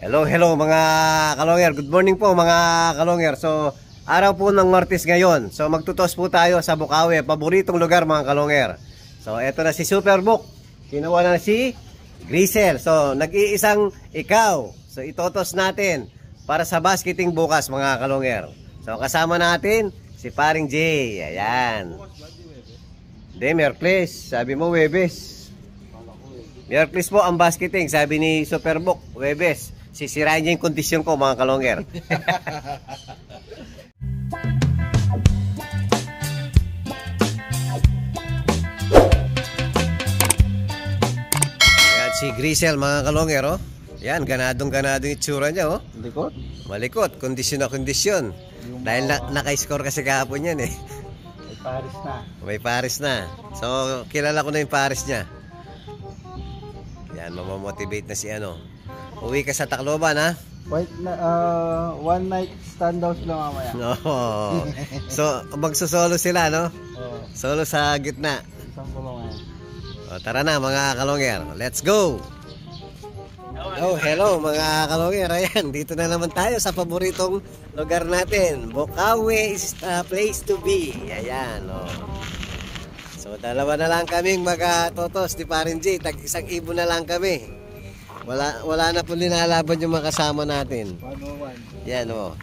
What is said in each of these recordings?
Hello, hello mga kalonger. Good morning po mga kalonger. So, araw po ng Martes ngayon. So, magtutos po tayo sa Bukawi. Paboritong lugar mga kalonger. So, eto na si Superbook. Kinuha na si Grisel. So, nag-iisang ikaw. So, itotos natin para sa basketing bukas mga kalonger. So, kasama natin si Paring J. Ayan. Demer, please. Sabi mo, Webes. Merklis po ang basketing. Sabi ni Superbook, Webes. Sisirain niya yung kondisyon ko mga kalonger. Ayan si Grisel mga kalonger, oh. Yan, ganadong-ganadong itsura niya, oh. Malikot? Malikot, kondisyon na kondisyon. Dahil naka-score kasi kahapon yan, eh. May Paris na. May Paris na. So, kilala ko na yung Paris niya. Yan, mamamotivate na si ano. Uwi ka sa Tacloban, ha? One night stand daw sila mamaya. No. So, magsosolo sila, no? Solo sa gitna. Isang kulungan. O, tara na, mga kalonger. Let's go! Oh, hello, mga kalonger. Ayan, dito na naman tayo sa paboritong lugar natin. Bukawi is the place to be. Ayan, oh. So, dalawa na lang kaming magatotos ni Parin J. Tag-isang ibo na lang kami. Wala na po linalaban yung mga kasama natin. 101. Yan, oh.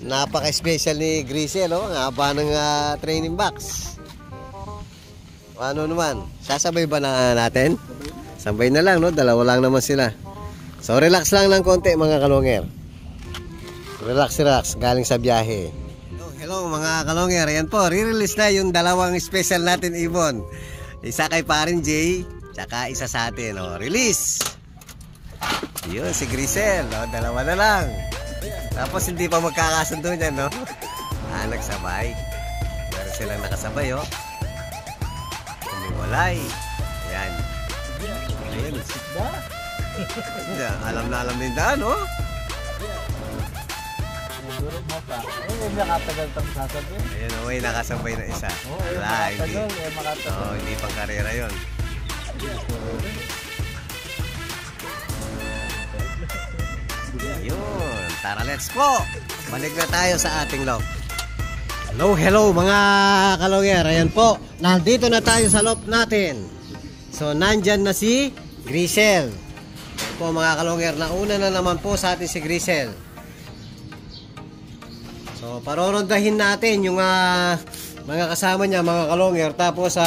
Napaka-special ni Grisel, oh. Ang haba ng training box. Ano naman? Sasabay ba na natin? Sabay na lang, no? Dalawa lang naman sila. So, relax lang ng konti, mga kalonger. Relax, relax. Galing sa biyahe. Hello, mga kalonger. Yan po, re-release na yung dalawang special natin, Ibon. Isa kay Parin J, tsaka isa sa atin, oh. Release! Yun, si Grisel, no? Dalawa na lang. Tapos hindi pa magkakasundo niyan, no? Nagsabay. Meron silang nakasabay, oh. Humiwalay. Ayan. Ayan. Alam na alam din daan, oh. Durog mo pa. May nakatagal tang sasabihin. Ayan, oh, may nakasabay na isa. Wala, hindi pang karera yun. Yun, tara let's go. Balik na tayo sa ating loft. Hello, hello mga kalonger. Ayan po, nandito na tayo sa loft natin. So, nandyan na si Grisel. Ayan po mga kalonger, nauna na naman po sa atin si Grisel. So, parorondahin natin yung mga kasama niya mga kalonger. Tapos,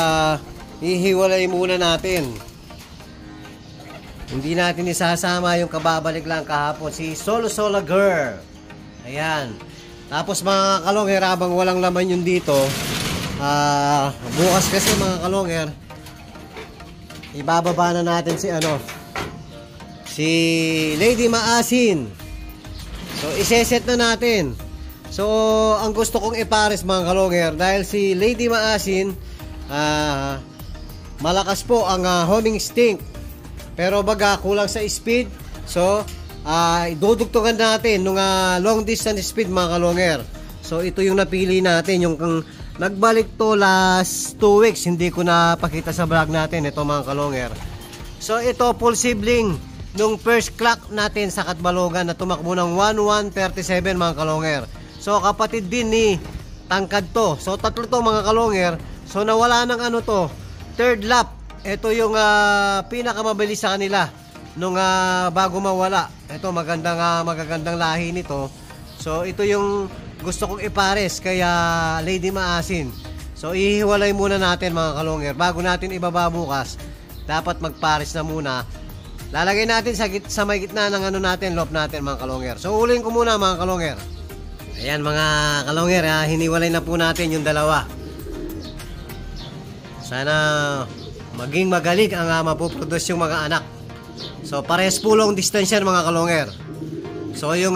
hihiwalay muna natin. Hindi natin isasama yung kababalik lang kahapon, si Solo Girl. Ayan. Tapos mga kalonger, habang walang laman yun dito, bukas kasi mga kalonger, ibababa na natin si Lady Maasin. So, iseset na natin. So, ang gusto kong ipares mga kalonger, dahil si Lady Maasin, malakas po ang homing stink. Pero baga kulang sa speed. So, idudugtungan natin nung long distance speed mga kalonger. So, ito yung napili natin. Yung nagbalik to last 2 weeks. Hindi ko na pakita sa vlog natin. Ito mga kalonger. So, ito full sibling nung first clock natin sa Katbalogan na tumakbo ng 1137 mga kalonger. So, kapatid din ni Tangkad to. So, tatlo to mga kalonger. So, nawala ng third lap. Ito yung pinakamabilis sa kanila nung bago mawala. Ito magagandang lahi nito. So ito yung gusto kong ipares kaya Lady Maasin. So ihiwalay muna natin mga kalonger. Bago natin ibaba bukas, dapat magpares na muna. Lalagay natin sa may gitna ng natin, loft natin mga kalonger. So ulihin ko muna mga kalonger. Ayan mga kalonger, hiniwalay na po natin yung dalawa. Sana maging magaling ang mapuproduce yung mga anak. So, parehas po long distance yan mga kalonger. So, yung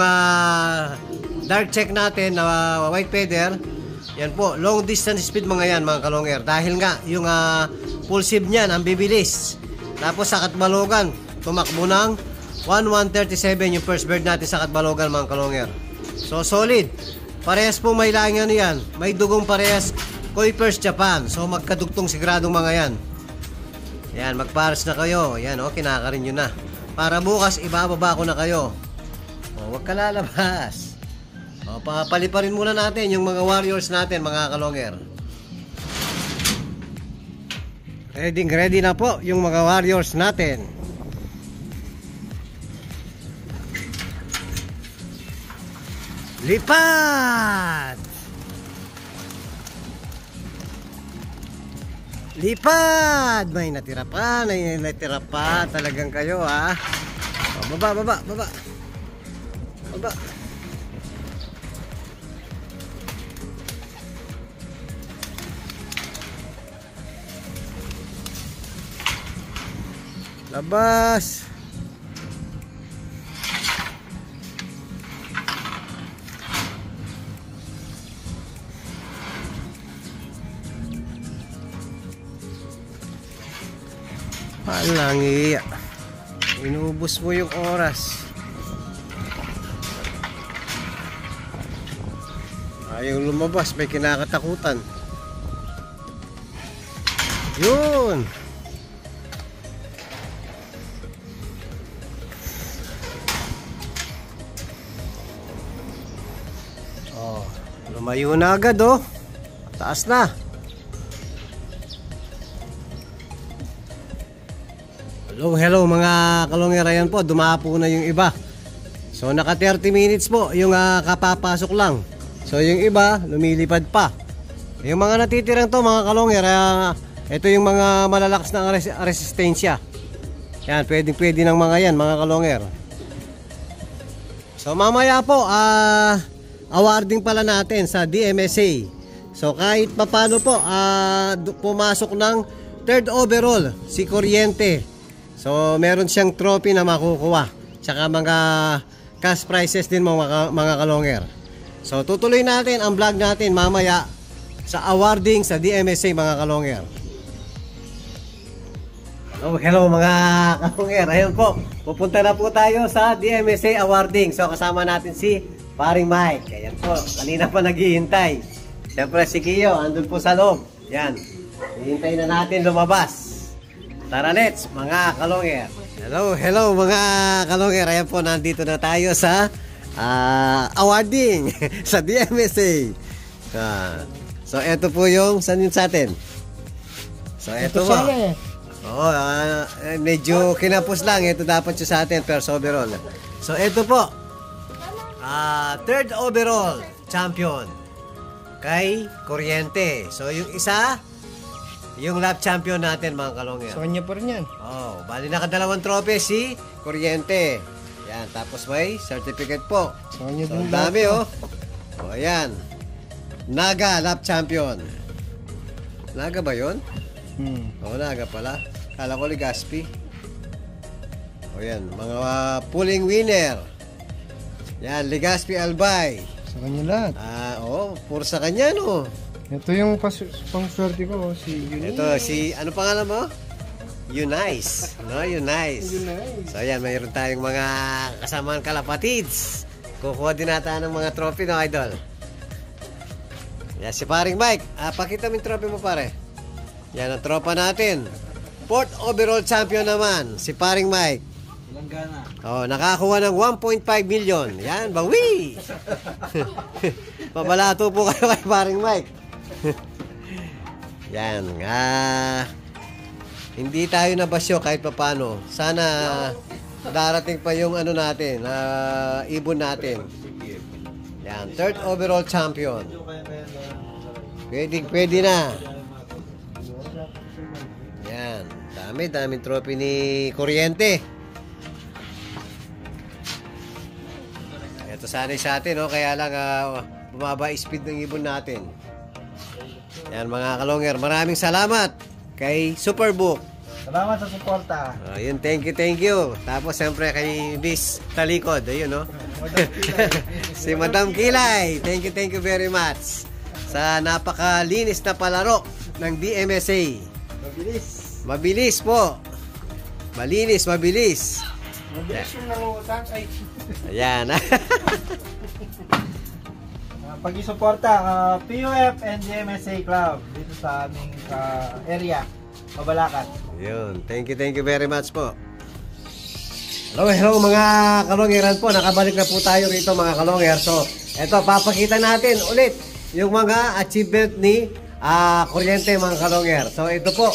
dark check natin na white feather, yan po, long distance speed mga yan mga kalonger. Dahil nga, yung full sieve niyan, ang bibilis. Tapos sa Katbalogan, tumakbo ng 1137 yung first bird natin sa Katbalogan mga kalonger. So, solid. Parehas po may langan yan. May dugong parehas Koi First Japan. So, magkadugtong sigradong mga yan. Yan, magpares na kayo. Yan, kinakarin nyo na. Para bukas, ibababa ko na kayo. Huwag ka lalabas. Papaliparin muna natin yung mga warriors natin, mga kalonger. Ready na po yung mga warriors natin. Lipad! Lipad! May natira pa. Talagang kayo, ha? Baba. Labas. Walang iya. Inubos mo yung oras. Ayaw lumabas, may kinakatakutan. Yun. Lumayo na agad, oh. Taas na. Hello mga kalonger. Ayan po, dumapo na yung iba. So naka 30 minutes po yung kapapasok lang. So yung iba lumilipad pa. Yung mga natitirang to mga kalonger, ito yung mga malalakas na resistensya. Yan, pwede ng mga yan mga kalonger. So mamaya po awarding pala natin sa DMSA. So kahit papano po pumasok ng 3rd overall si Kuryente. So meron siyang trophy na makukuha. Tsaka mga cash prizes din mga kalonger. So tutuloy natin ang vlog natin mamaya sa awarding sa DMSA mga kalonger. Hello mga kalonger. Ayun po, pupunta na po tayo sa DMSA awarding. So kasama natin si Paring Mike. Ayan po, kanina pa naghihintay. Siyempre si Kiyo, andun po sa loob. Yan, hihintay na natin lumabas. Tara, let's mga kalonger. Hello mga kalonger. Ayan po, nandito na tayo sa awarding sa DMSA. So eto po yung saan yun sa atin? So eto po. Medyo kinapos lang. Ito dapat yung sa atin, first overall. So eto po, 3rd overall champion kay Kuryente. So yung isa, yung lap champion natin mga kalonger. Sa kanya pa rin yan. Bali nakadalawang trophy si Kuryente. Yan, tapos may certificate po. Sa kanya So din dami ayan. Naga lap champion. Naga ba yun? Naga pala. Kala ko Legazpi. Yan, mga pulling winner. Yan, Legazpi Albay. Sa kanya lahat. Puro sa kanya, no? Ito yung pang-swerte ko, si Eunice. Ito, ano pangalan mo? Eunice. No, Eunice. So, ayan, mayroon tayong mga kasamaan kalapatids. Kukuha din natin ng mga trophy, no, idol? Yan, si Paring Mike. Pakita mo yung trophy mo, pare. Yan, ang tropa natin. 4th overall champion naman, si Paring Mike. Nakakuha ng 1.5 million. Yan, bawi! Pabalato po kayo kay Paring Mike. Yan, hindi tayo nabasyo kahit papano. Sana darating pa yung ano natin, ibon natin. Yan, 3rd overall champion. Pwede na. Yan, daming trophy ni Kuryente. Ito sanay sa atin, kaya lang bumaba speed ng ibon natin. Yan mga kalonger, maraming salamat kay Superbook. Salamat sa suporta. Yun, thank you. Tapos siyempre kay Miss Talikod, ayun, no? Si Madam Kilay, thank you very much sa napakalinis na palaro ng DMSA. Mabilis po. Malinis, mabilis. Mabilis yung nangungutang. Ayan. Pag-isuporta, PUF and DMSA Club dito sa aming area, Mabalacat. Yun, thank you very much po. Hello mga kalongeran po, nakabalik na po tayo rito mga kalonger. So, eto, papakita natin ulit yung mga achievement ni Kuryente mga kalonger. So, ito po,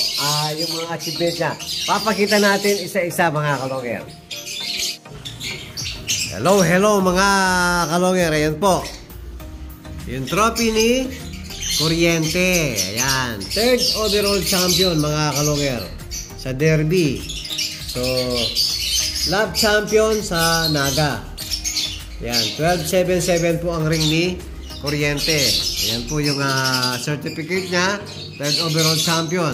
yung mga achievement niya. Papakita natin isa-isa mga kalonger. Hello mga kalonger, ayan po. Yung trophy ni Kuryente. Ayan, 3rd overall champion mga kalonger sa derby. So, lab champion sa Naga. Yan, 12.77 po ang ring ni Kuryente. Yan po yung certificate niya, 3rd overall champion.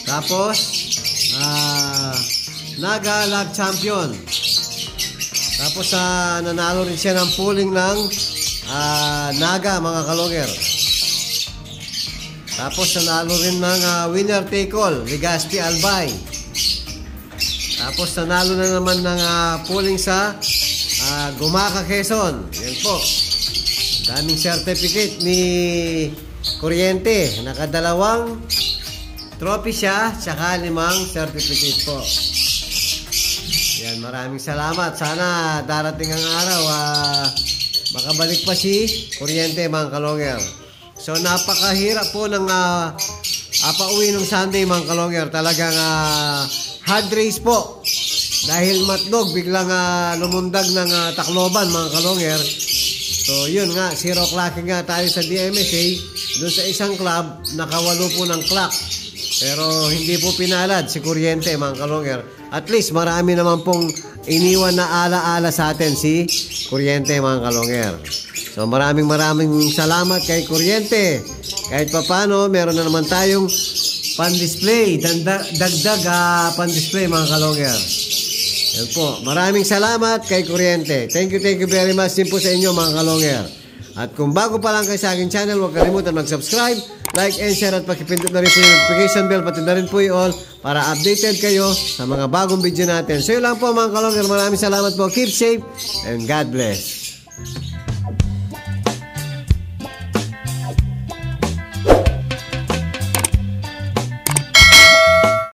Tapos, Naga lab champion. Tapos, nanalo rin siya ng pooling ng Naga mga kalonger. Tapos, nanalo rin ng winner take all, Legazpi Albay. Tapos nanalo na naman ng pooling sa Gumaca, Quezon. Yan po. Daming certificate ni Kuryente. Nakadalawang trophy siya, tsaka 5 certificate po. Yan, maraming salamat. Sana darating ang araw, makabalik pa si Kuryente mga kalonger. So napakahirap po ng pauwi ng Sunday mga kalonger. Talagang hard race po. Dahil matnog, biglang lumundag ng Tacloban mga kalonger. So yun nga, 0 clocking nga tayo sa DMSA. Doon sa isang club, nakawalo po ng clock. Pero hindi po pinalad si Kuryente mga kalonger. At least marami naman pong iniwan na ala-ala sa atin si Kuryente mga kalonger. So maraming salamat kay Kuryente. Kahit papano, meron na naman tayong pan-display, dagdag pan-display mga kalonger. Yan po. Maraming salamat kay Kuryente. Thank you very much din po sa inyo mga kalonger. At kung bago pa lang kayo sa aking channel, huwag kalimutan mag-subscribe, like and share at pakipindot na rin po yung notification bell, pati na rin po yung all para updated kayo sa mga bagong video natin. So yun lang po mga kalonger. Maraming salamat po. Keep safe and God bless.